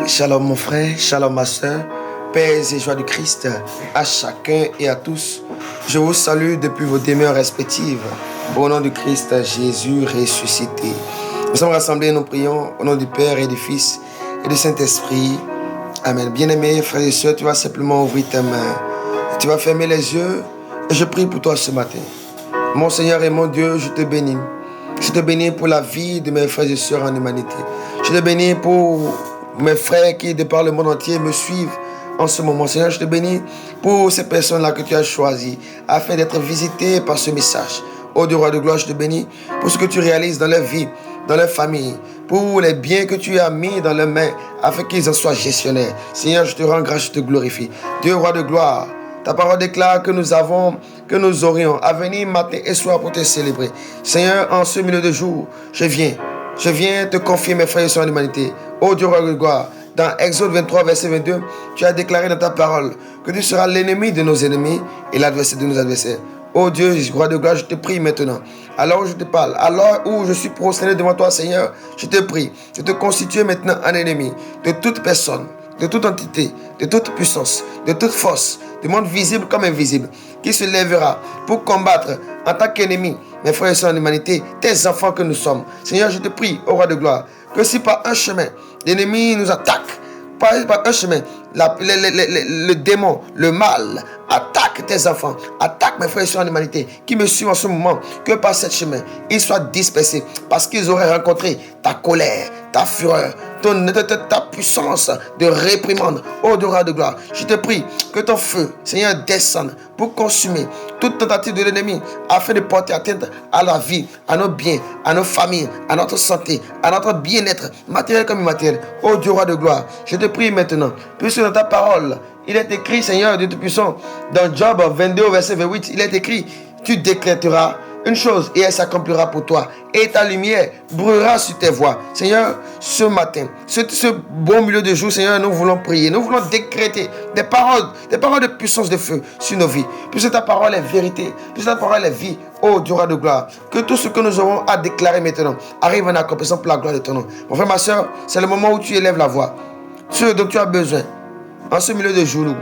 Shalom mon frère, shalom ma soeur, paix et joie du Christ à chacun et à tous. Je vous salue depuis vos demeures respectives. Au nom du Christ Jésus ressuscité. Nous sommes rassemblés et nous prions au nom du Père et du Fils et du Saint-Esprit. Amen. Bien-aimés frères et sœurs, tu vas simplement ouvrir ta main. Tu vas fermer les yeux et je prie pour toi ce matin. Mon Seigneur et mon Dieu, je te bénis. Je te bénis pour la vie de mes frères et sœurs en humanité. Je te bénis pour mes frères qui, de par le monde entier, me suivent en ce moment. Seigneur, je te bénis pour ces personnes-là que tu as choisies afin d'être visitées par ce message. Ô Dieu roi de gloire, je te bénis pour ce que tu réalises dans leur vie, dans leur famille, pour les biens que tu as mis dans leurs mains afin qu'ils en soient gestionnaires. Seigneur, je te rends grâce, je te glorifie. Dieu roi de gloire, ta parole déclare que nous aurions à venir matin et soir pour te célébrer. Seigneur, en ce milieu de jour, je viens te confier mes frères et sœurs en humanité. Ô Dieu roi de gloire, dans Exode 23, verset 22, tu as déclaré dans ta parole que tu seras l'ennemi de nos ennemis et l'adversaire de nos adversaires. Ô Dieu, roi de gloire, je te prie maintenant, alors où je te parle, alors où je suis prosterné devant toi, Seigneur, je te prie de te constituer maintenant un ennemi de toute personne, de toute entité, de toute puissance, de toute force, du monde visible comme invisible, qui se lèvera pour combattre en tant qu'ennemi, mes frères et sœurs en humanité, tes enfants que nous sommes. Seigneur, je te prie, ô roi de gloire, que si par un chemin, l'ennemi nous attaque, par un chemin, le démon, le mal, attaque tes enfants, attaque mes frères et sœurs en humanité qui me suivent en ce moment, que par ce chemin, ils soient dispersés parce qu'ils auraient rencontré ta colère, ta fureur, ta puissance de réprimande. Ô Dieu de gloire, je te prie que ton feu, Seigneur, descende pour consumer toute tentative de l'ennemi afin de porter atteinte à la vie, à nos biens, à nos familles, à notre santé, à notre bien-être, matériel comme immatériel. Ô Dieu roi de gloire, je te prie maintenant, puisque dans ta parole, il est écrit, Seigneur Dieu Tout-Puissant, dans Job 22, verset 28, il est écrit, tu décréteras une chose et elle s'accomplira pour toi. Et ta lumière brûlera sur tes voies. Seigneur, ce matin, ce bon milieu de jour, Seigneur, nous voulons prier. Nous voulons décréter des paroles de puissance de feu sur nos vies. Puisque ta parole est vérité. Puisque ta parole est vie. Oh Dieu roi de gloire. Que tout ce que nous aurons à déclarer maintenant arrive en accomplissant pour la gloire de ton nom. Mon frère, ma soeur, c'est le moment où tu élèves la voix. Ce dont tu as besoin en ce milieu de jour.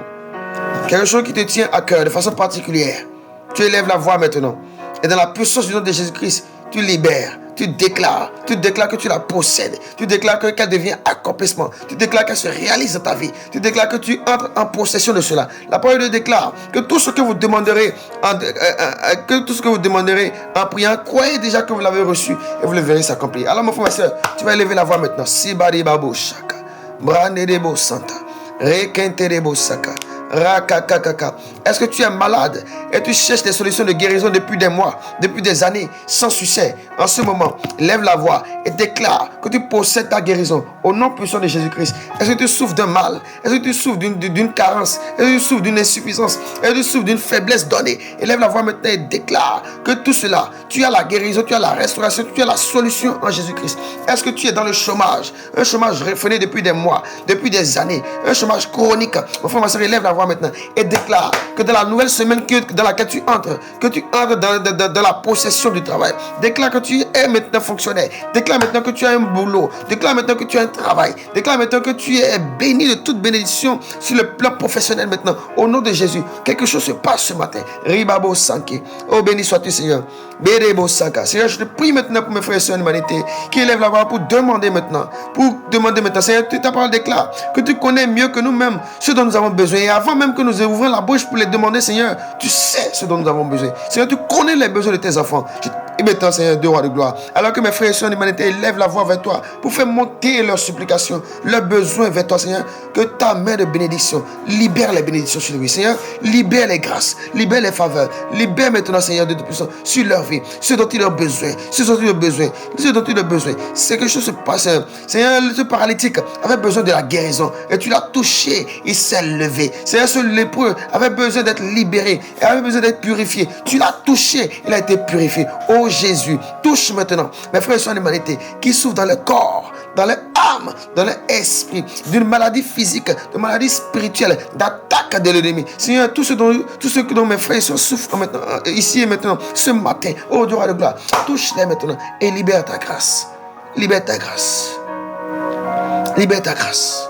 Quelque chose qui te tient à cœur de façon particulière. Tu élèves la voix maintenant. Et dans la puissance du nom de Jésus-Christ, tu libères, tu déclares que tu la possèdes, tu déclares qu'elle devient accomplissement, tu déclares qu'elle se réalise dans ta vie, tu déclares que tu entres en possession de cela. La parole déclare que tout ce que vous demanderez en priant, croyez déjà que vous l'avez reçu et vous le verrez s'accomplir. Alors mon frère, ma soeur, tu vas élever la voix maintenant. Sibari babo shaka, brande debo santa, rekente debo saka. Est-ce que tu es malade et tu cherches des solutions de guérison depuis des mois, depuis des années, sans succès? En ce moment, lève la voix et déclare que tu possèdes ta guérison au nom puissant de Jésus-Christ. Est-ce que tu souffres d'un mal? Est-ce que tu souffres d'une carence? Est-ce que tu souffres d'une insuffisance? Est-ce que tu souffres d'une faiblesse donnée? Élève la voix maintenant et déclare que tout cela, tu as la guérison, tu as la restauration, tu as la solution en Jésus-Christ. Est-ce que tu es dans le chômage? Un chômage réfréné depuis des mois, depuis des années, un chômage chronique. Mon frère, ma soeur, élève la voix maintenant et déclare que dans la nouvelle semaine dans laquelle tu entres, dans la possession du travail. Déclare que tu es maintenant fonctionnaire. Déclare maintenant que tu as un boulot. Déclare maintenant que tu as un travail. Déclare maintenant que tu es béni de toute bénédiction sur le plan professionnel maintenant. Au nom de Jésus, quelque chose se passe ce matin. Ribabo Sanki. Oh, béni sois-tu, Seigneur. Berebo Sanka. Seigneur, je te prie maintenant pour mes frères et sœurs en humanité qui élèvent la voix pour demander maintenant. Seigneur, ta parole déclare que tu connais mieux que nous-mêmes ce dont nous avons besoin. Et avant même que nous ouvrons la bouche pour les demander, Seigneur, tu sais ce dont nous avons besoin. Seigneur, tu connais les besoins de tes enfants. Et maintenant, Seigneur, Dieu roi de gloire, alors que mes frères et sœurs en humanité élèvent la voix vers toi pour faire monter leurs supplications, leurs besoins vers toi, Seigneur, que ta main de bénédiction libère les bénédictions sur lui, Seigneur, libère les grâces, libère les faveurs, libère maintenant, Seigneur, de puissance sur leur vie, ce dont ils ont besoin, ce dont ils ont besoin, c'est quelque chose se passe, Seigneur, ce paralytique avait besoin de la guérison et tu l'as touché, il s'est levé, Seigneur, ce lépreux avait besoin d'être libéré, il avait besoin d'être purifié, tu l'as touché, il a été purifié. Oh Jésus, touche maintenant mes frères et sœurs en humanité qui souffrent dans le corps, dans leur âme, dans leur esprit, d'une maladie physique, de maladie spirituelle, d'attaque de l'ennemi. Seigneur, tout ce dont mes frères et sœurs souffrent maintenant, ici et maintenant, ce matin, oh Dieu de gloire, touche-les maintenant et libère ta grâce. Libère ta grâce. Libère ta grâce.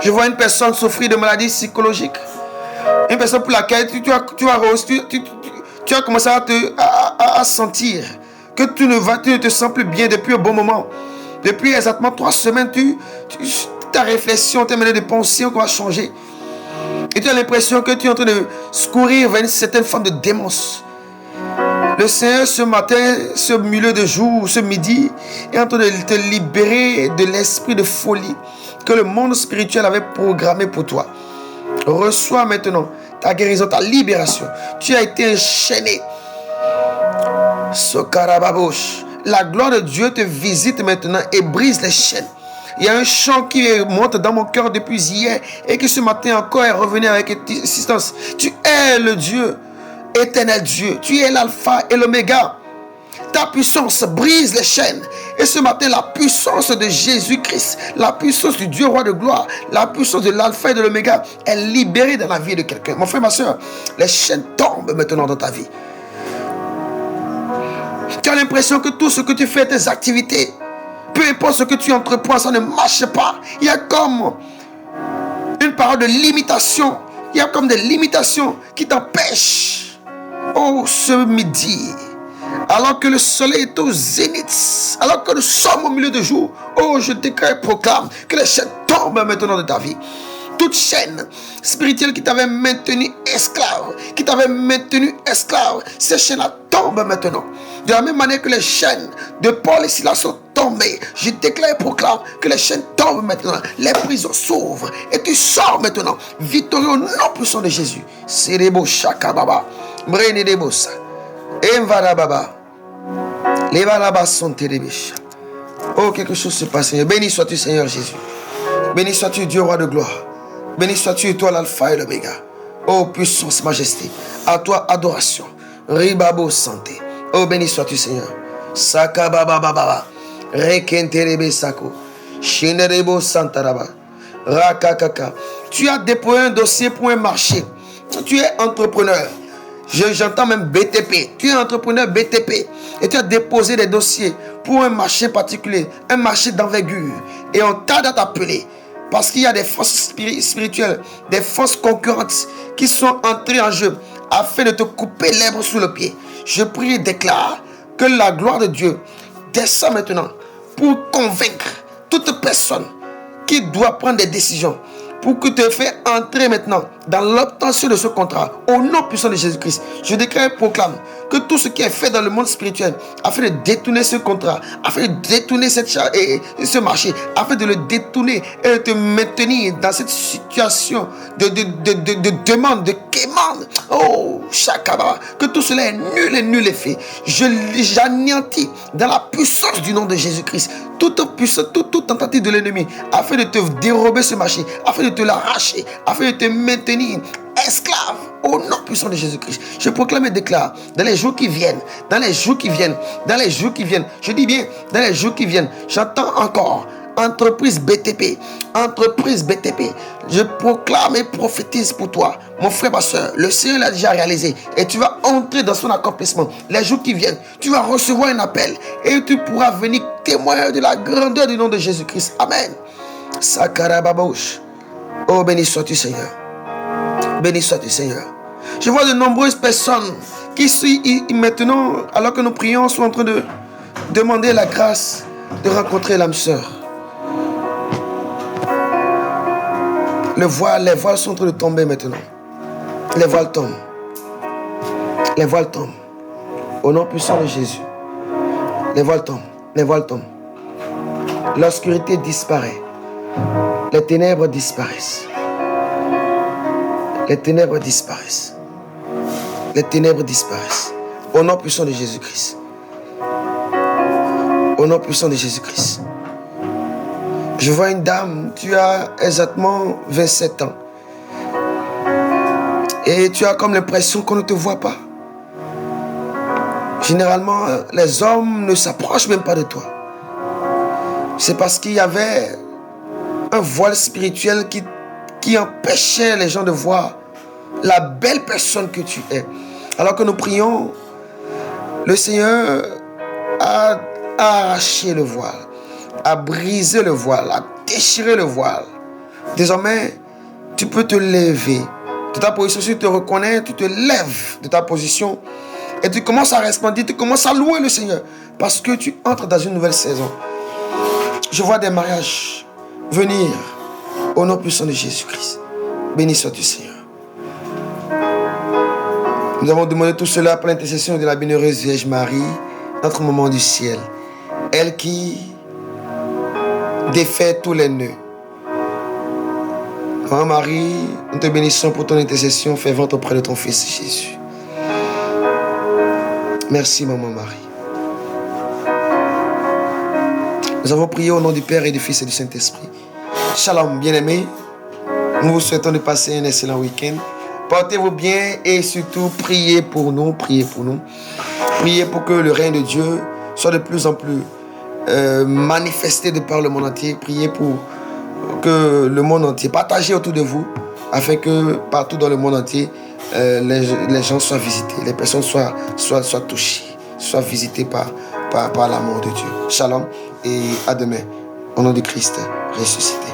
Je vois une personne souffrir de maladies psychologiques. Une personne pour laquelle tu as commencé à sentir que tu ne te sens plus bien depuis un bon moment. Depuis exactement 3 semaines, ta réflexion, tes manières de penser va changer. Et tu as l'impression que tu es en train de courir vers une certaine forme de démence. Le Seigneur, ce matin, ce milieu de jour, ce midi, est en train de te libérer de l'esprit de folie que le monde spirituel avait programmé pour toi. Reçois maintenant ta guérison, ta libération. Tu as été enchaîné. Sokarababosh. La gloire de Dieu te visite maintenant et brise les chaînes. Il y a un chant qui monte dans mon cœur depuis hier et qui ce matin encore est revenu avec insistance. Tu es le Dieu, éternel Dieu. Tu es l'alpha et l'oméga. Ta puissance brise les chaînes. Et ce matin, la puissance de Jésus-Christ, la puissance du Dieu roi de gloire, la puissance de l'alpha et de l'oméga est libérée dans la vie de quelqu'un. Mon frère, ma soeur, les chaînes tombent maintenant dans ta vie. Tu as l'impression que tout ce que tu fais, tes activités, peu importe ce que tu entreprends, ça ne marche pas. Il y a comme une parole de limitation. Il y a comme des limitations qui t'empêchent. Oh, ce midi, alors que le soleil est au zénith, alors que nous sommes au milieu du jour, oh, je déclare et proclame que les chaînes tombent maintenant de ta vie. Toute chaîne spirituelle qui t'avait maintenu esclave, ces chaînes-là tombent maintenant. De la même manière que les chaînes de Paul et Silas sont tombées, je déclare et proclame que les chaînes tombent maintenant. Les prisons s'ouvrent et tu sors maintenant, victorieux au nom puissant de Jésus. Serebo Shakababa, Brene Debosa, Envarababa, Levaraba sont télébiches. Oh, quelque chose se passe, Seigneur. Béni sois-tu, Seigneur Jésus. Béni sois-tu, Dieu roi de gloire. Béni sois-tu, toi l'alpha et l'oméga. Oh, puissance, majesté. À toi, adoration. Ribabo santé. Oh, béni sois-tu, Seigneur. Sakababababa. Rekenterebe sako. Shinerebo santaraba. Rakakaka. Tu as déposé un dossier pour un marché. Tu es entrepreneur. J'entends même BTP. Tu es entrepreneur BTP. Et tu as déposé des dossiers pour un marché particulier. Un marché d'envergure. Et on t'a appelé. Parce qu'il y a des forces spirituelles, des forces concurrentes qui sont entrées en jeu afin de te couper l'herbe sous le pied. Je prie et déclare que la gloire de Dieu descend maintenant pour convaincre toute personne qui doit prendre des décisions pour que te faire entrer maintenant dans l'obtention de ce contrat. Au nom puissant de Jésus-Christ, je déclare et proclame que tout ce qui est fait dans le monde spirituel afin de détourner ce contrat, afin de détourner ce marché, afin de le détourner et de te maintenir dans cette situation de demande, de quémande. Oh, Shakaba, que tout cela est nul et fait. J'anéantis dans la puissance du nom de Jésus-Christ toute puissance, toute tentative de l'ennemi afin de te dérober ce marché, afin de te l'arracher, afin de te maintenir esclave au nom puissant de Jésus-Christ. Je proclame et déclare dans les jours qui viennent, je dis bien dans les jours qui viennent, j'entends encore entreprise BTP. Je proclame et prophétise pour toi, mon frère, ma soeur. Le Seigneur l'a déjà réalisé et tu vas entrer dans son accomplissement. Les jours qui viennent, tu vas recevoir un appel et tu pourras venir témoigner de la grandeur du nom de Jésus-Christ. Amen. Sakarababouche. Oh, béni sois-tu, Seigneur. Béni sois-tu, Seigneur. Je vois de nombreuses personnes qui maintenant, alors que nous prions, sont en train de demander la grâce de rencontrer l'âme sœur. Les voiles sont en train de tomber maintenant. Les voiles tombent. Au nom puissant de Jésus. Les voiles tombent. L'obscurité disparaît. Les ténèbres disparaissent. Au nom puissant de Jésus-Christ. Je vois une dame, tu as exactement 27 ans. Et tu as comme l'impression qu'on ne te voit pas. Généralement, les hommes ne s'approchent même pas de toi. C'est parce qu'il y avait un voile spirituel qui empêchait les gens de voir la belle personne que tu es. Alors que nous prions, le Seigneur a arraché le voile, a brisé le voile, a déchiré le voile. Désormais, tu peux te lever de ta position. Si tu te reconnais, tu te lèves de ta position et tu commences à resplendir, tu commences à louer le Seigneur parce que tu entres dans une nouvelle saison. Je vois des mariages venir au nom puissant de Jésus-Christ. Béni sois-tu, Seigneur. Nous avons demandé tout cela pour l'intercession de la bienheureuse Vierge Marie, notre maman du ciel. Elle qui défait tous les nœuds. Maman Marie, nous te bénissons pour ton intercession fervente auprès de ton Fils Jésus. Merci, Maman Marie. Nous avons prié au nom du Père et du Fils et du Saint-Esprit. Shalom, bien-aimés. Nous vous souhaitons de passer un excellent week-end. Portez-vous bien et surtout priez pour nous. Priez pour nous. Priez pour que le règne de Dieu soit de plus en plus manifesté de par le monde entier. Priez pour que le monde entier, partagez autour de vous, afin que partout dans le monde entier, les gens soient visités, les personnes soient touchées, soient visitées par l'amour de Dieu. Shalom et à demain, au nom de Christ ressuscité.